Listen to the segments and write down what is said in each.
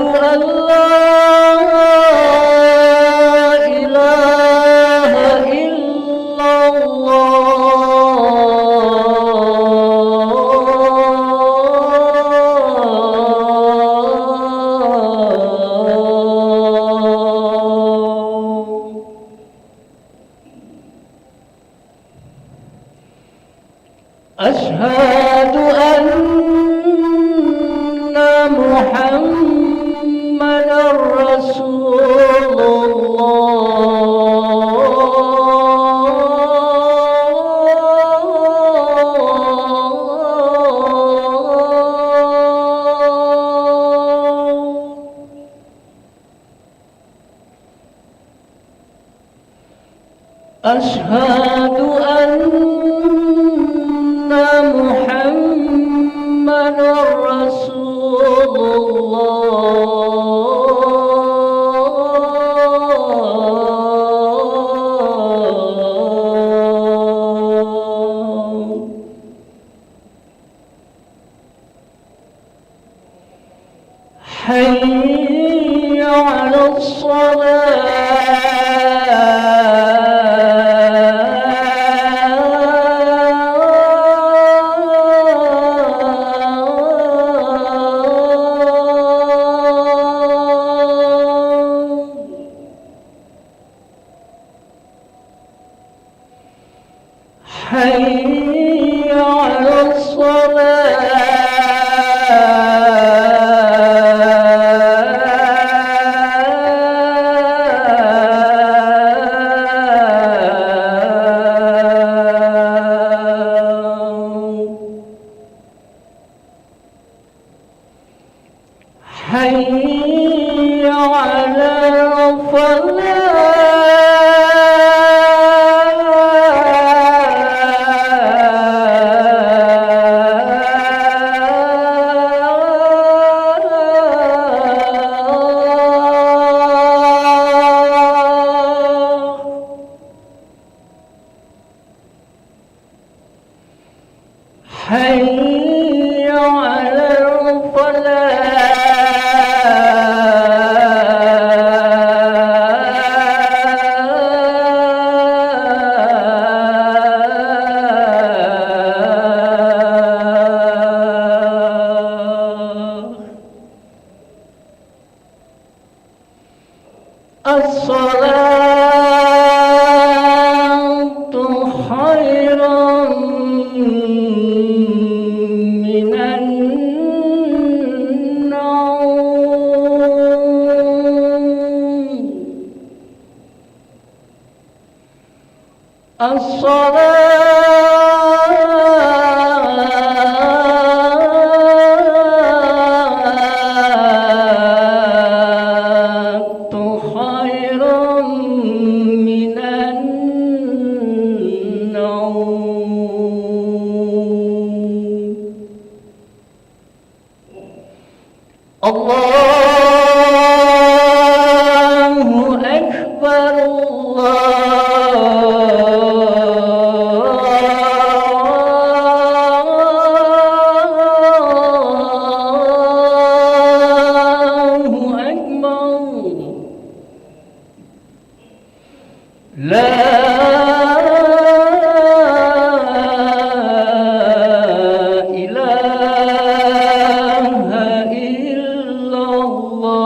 أن لا إله إلا أشهد أن محمدًا رسول أشهد أن محمدًا رسول حي على حي على حي على حي على الصلاة خير من النوم الصلاة خير من النوم الله أكبر الله أكبر لا إله إلا الله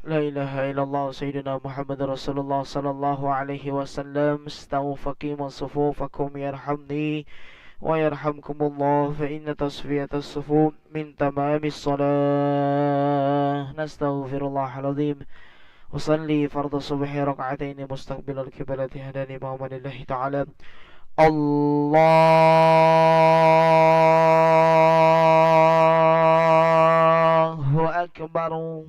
لا إله إلا الله سيدنا محمد رسول الله صلى الله عليه وسلم. استووا فقيموا صفوفكم يرحمني ويرحمكم الله، فإن تصفية الصفوف من تمام الصلاة. نستغفر الله العظيم. وصلي فرض الصبح ركعتين مستقبل القبلة، هداني بأمر الله تعالى. الله أكبر.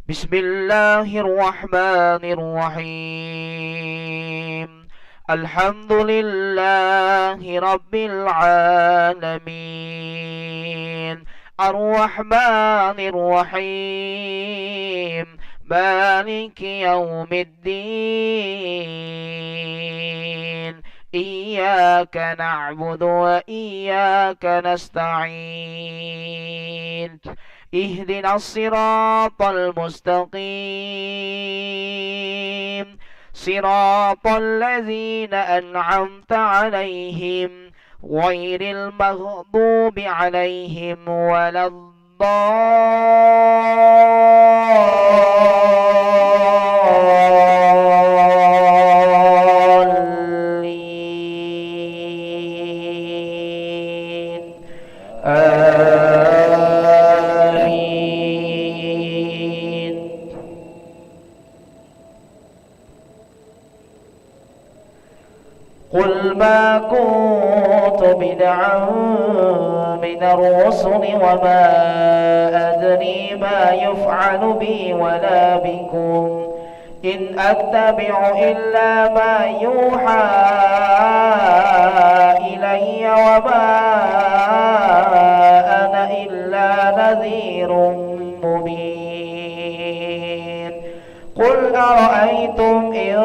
بسم الله الرحمن الرحيم. الحمد لله رب العالمين، الرحمن الرحيم، مالك يوم الدين. إياك نعبد وإياك نستعين. اهدنا الصراط المستقيم، صراط الذين أنعمت عليهم غير المغضوب عليهم ولا الضالين. قل ما كنت بدعا من الرسل وما أدري ما يفعل بي ولا بكم، إن أتبع إلا ما يوحى إلي وما أنا إلا نذير مبين. قل أرأيتم إن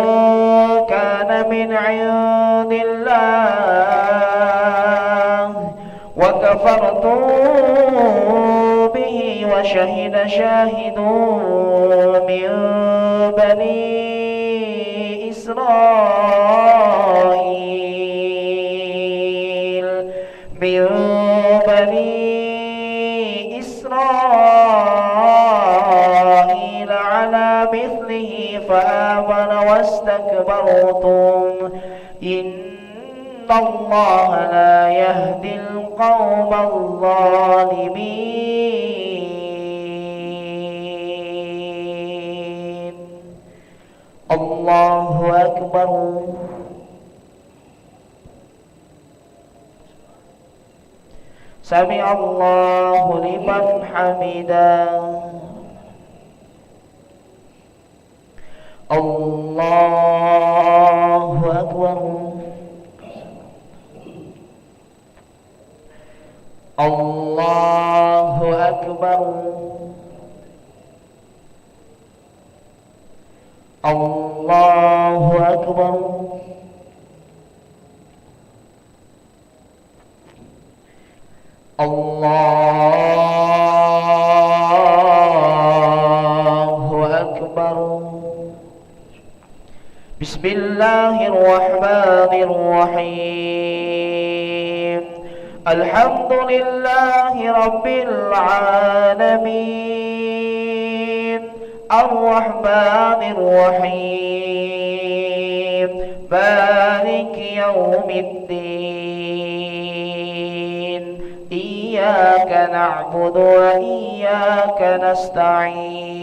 كان من عند الله وكفرتم به وشهد شاهد من بني إسرائيل على مثله فآمن واستكبرتم، إن الله لا يهدي القوم الظالمين. الله أكبر. سمع الله لمن حمده. الله أكبر. الله أكبر. الله أكبر. الله أكبر. بسم الله الرحمن الرحيم. الحمد لله رب العالمين، الرحمن الرحيم، مالك يوم الدين. إياك نعبد وإياك نستعين.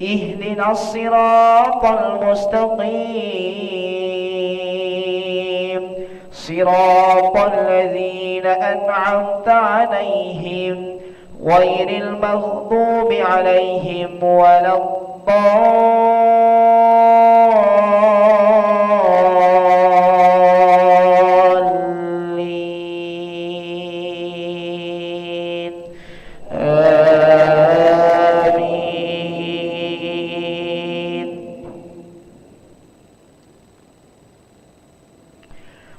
اهدنا الصراط المستقيم، صراط الذين أنعمت عليهم غير المغضوب عليهم ولا الضالين.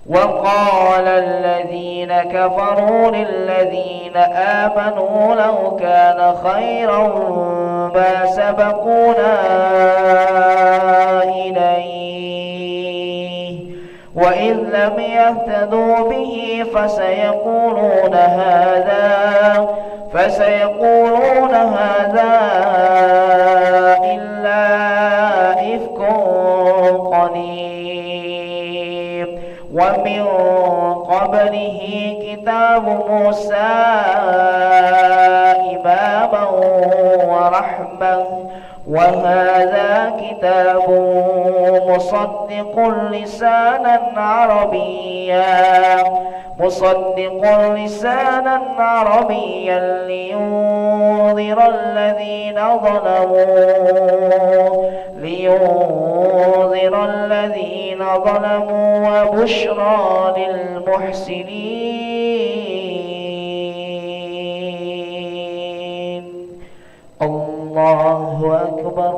وقال الذين كفروا للذين آمنوا لو كان خيرا ما سبقونا إليه وإذ لم يهتدوا به فسيقولون هذا إلا إفك قديم ومن قبله كتاب موسى إماما ورحمة وهذا كتاب مصدق لسانا عربيا لينذر الذين ظلموا وبشرى للمحسنين. الله أكبر.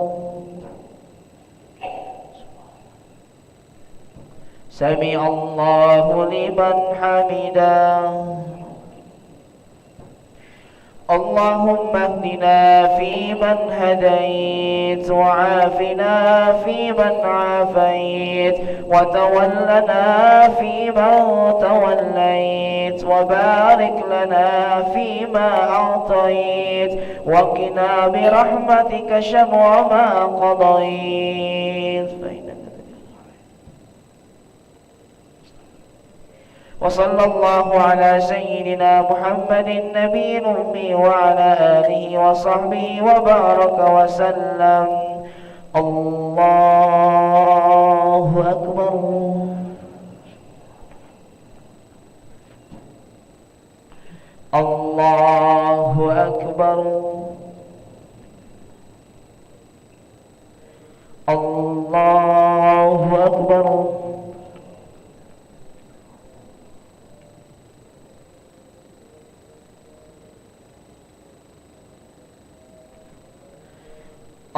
سمع الله لمن حمده. اللهم اهدنا فيمن هديت وعافنا فيمن عافيت وتولنا فيمن توليت وبارك لنا فيما أعطيت وقنا برحمتك شر ما قضيت وصلى الله على سيدنا محمد النبي الأمي وعلى آله وصحبه وبارك وسلم. الله أكبر. الله أكبر. الله أكبر.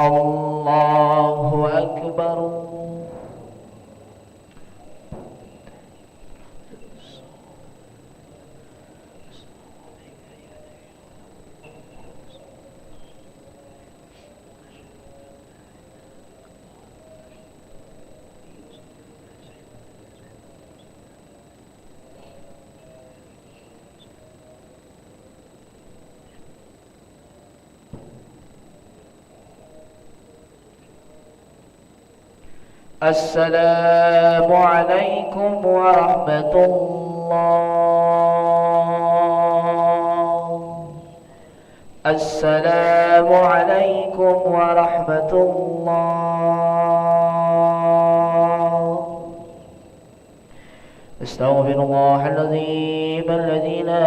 الله أكبر. السلام عليكم ورحمة الله. السلام عليكم ورحمة الله. استغفر الله العظيم الذي لا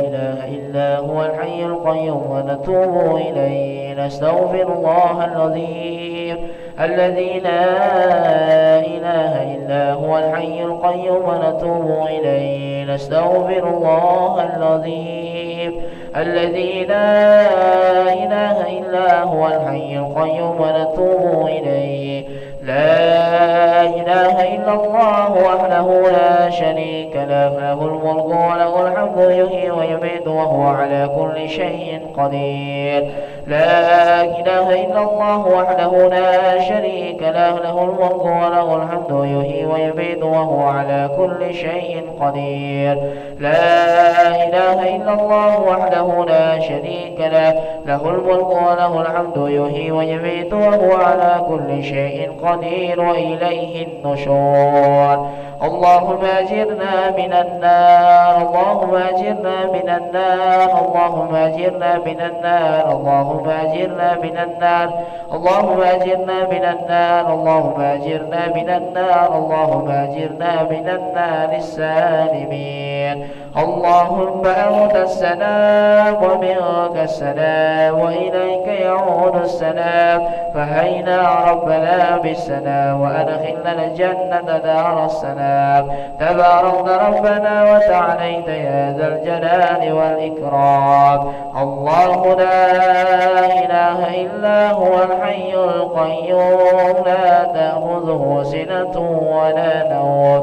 إله إلا هو الحي القيوم ونتوب إليه. نستغفر الله العظيم الذي لا إله إلا هو الحي القيوم ونتوب إليه. نستغفر الله العظيم الذي لا إله إلا هو الحي القيوم ونتوب إليه. لا إله إلا الله وحده لا شريك له له الملك وله الحمد يحيي ويميت وهو على كل شيء قدير. لا إله إلا الله وحده لا شريك له له الملك وله الحمد يحيي ويميت وهو على كل شيء قدير. لا إله إلا الله وحده لا شريك له له الملك وله الحمد يحيي ويميت وهو على كل شيء قدير وإليه النشور. اللهم أجرنا من النار. اللهم أجرنا من النار. اللهم أجرنا من النار. اللهم أجرنا من النار. اللهم أجرنا من النار. اللهم أجرنا من النار. اللهم أجرنا من النار السالمين. اللهم أنت السلام ومنك السلام وإليك يعود السلام. فهينا ربنا بالسلام وأدخلنا الجنة دار السلام. تبارك ربنا وتعاليت يا ذا الجلال والإكرام. الله لا إله إلا هو الحي القيوم لا تأخذه سنة ولا نوم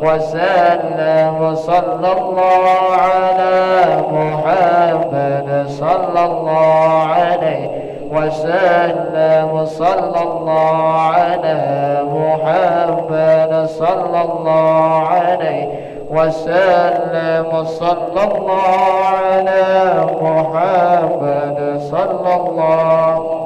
وسلم صلى الله على محمد صلى الله عليه وسلم صلى الله على محمد صلى الله عليه وسلم صلى الله على محمد صلى الله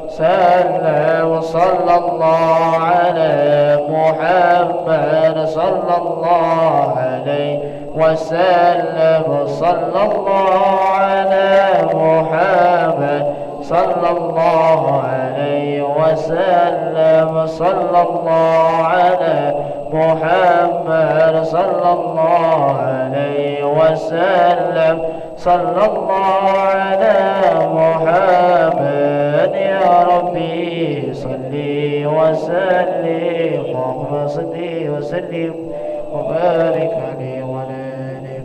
سلم صلى الله على محمد صلى الله عليه وسلم صلى الله على محمد صلى الله عليه وسلم صلى الله على محمد صلى الله عليه وسلم صلى الله على محمد يا ربي صلي وسلم اللهم صل وسلم وبارك عليه وعلى آله